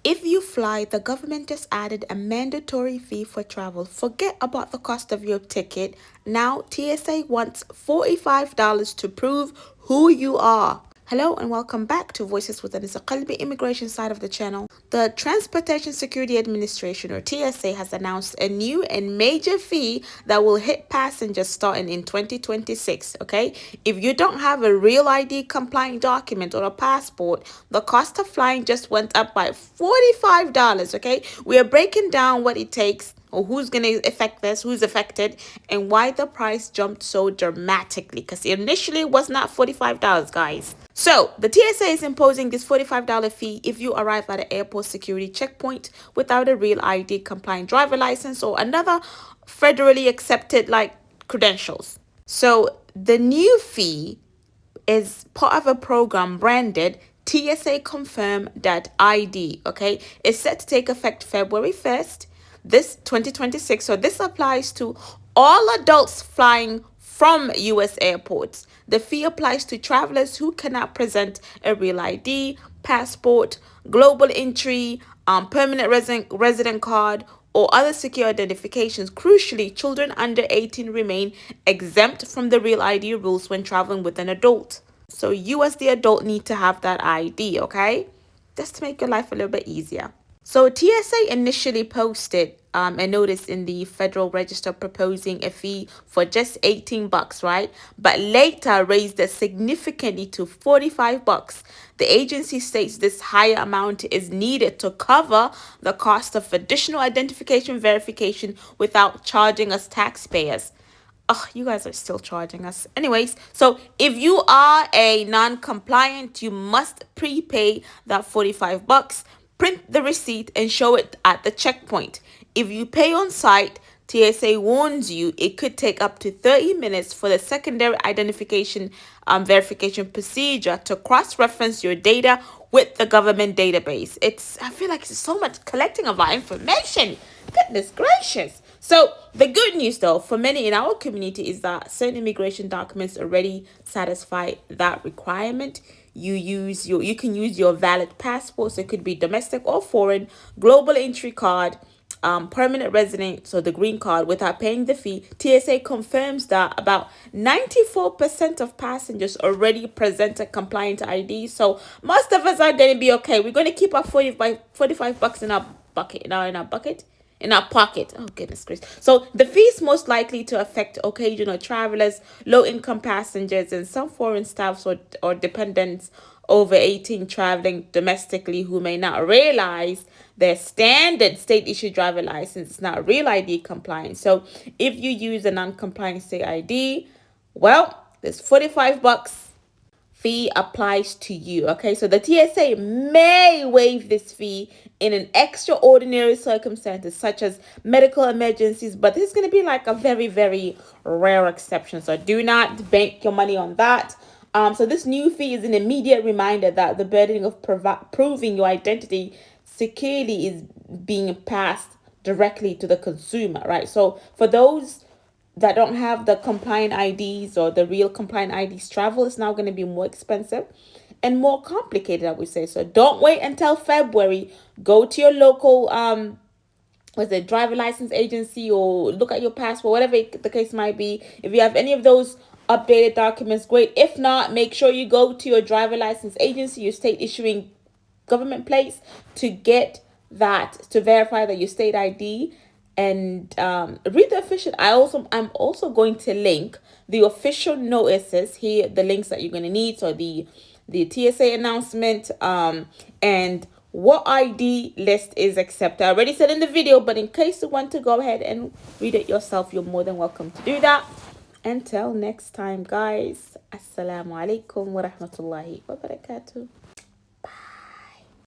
If you fly, the government just added a mandatory fee for travel. Forget about the cost of your ticket. Now, TSA wants $45 to prove who you are. Hello and welcome back to Voices with Anisa Qalbi, immigration side of the channel. The Transportation Security Administration, or TSA, has announced a new and major fee that will hit passengers starting in 2026. Okay, if you don't have a real ID compliant document or a passport, the cost of flying just went up by $45. Okay, we are breaking down what it takes, or who's going to affect this, who's affected, and why the price jumped so dramatically, because initially it was not $45, guys. So the TSA is imposing this $45 fee if you arrive at an airport security checkpoint without a real ID compliant driver license or another federally accepted like credentials. So the new fee is part of a program branded TSA Confirm that ID. Okay, it's set to take effect February 1st, this 2026. So this applies to all adults flying from US airports. The fee applies to travelers who cannot present a real ID, passport, global entry, permanent resident card, or other secure identifications. Crucially, children under 18 remain exempt from the real ID rules when traveling with an adult. So you as the adult need to have that ID, okay? Just to make your life a little bit easier. So TSA initially posted a notice in the Federal Register proposing a fee for just $18, right? But later raised it significantly to $45. The agency states this higher amount is needed to cover the cost of additional identification verification without charging us taxpayers. Oh, you guys are still charging us. Anyways, so if you are a non-compliant, you must prepay that $45. Print the receipt and show it at the checkpoint. If you pay on site, TSA warns you it could take up to 30 minutes for the secondary identification verification procedure to cross-reference your data with the government database. I feel like it's so much collecting of our information. Goodness gracious. So the good news though for many in our community is that certain immigration documents already satisfy that requirement. You can use your valid passport, so it could be domestic or foreign, global entry card, permanent resident, so the green card, without paying the fee. TSA confirms that about 94% of passengers already present a compliant ID. So most of us are going to be okay. We're going to keep our $45 in our bucket, in our bucket. In our pocket. Oh, goodness gracious. So the fee is most likely to affect occasional travelers, low-income passengers, and some foreign staffs or dependents over 18 traveling domestically who may not realize their standard state-issued driver license is not real ID compliant. So if you use a non-compliant state ID, well, there's $45 fee applies to you. Okay, so the TSA may waive this fee in an extraordinary circumstances such as medical emergencies, but this is going to be like a very, very rare exception. So do not bank your money on that. So this new fee is an immediate reminder that the burden of proving your identity securely is being passed directly to the consumer, right? So for those that don't have the compliant IDs or the real compliant IDs, travel is now going to be more expensive and more complicated, I would say. So don't wait until February. Go to your local was it driver license agency, or look at your passport, whatever the case might be. If you have any of those updated documents, great. If not, make sure you go to your driver license agency, your state issuing government place, to get that, to verify that your state ID, and read the official. I'm also going to link the official notices here, the links that you're going to need. So the TSA announcement, and what ID list is accepted. I already said in the video, but in case you want to go ahead and read it yourself, you're more than welcome to do that. Until next time, guys, assalamu alaikum wa rahmatullahi wa barakatuh.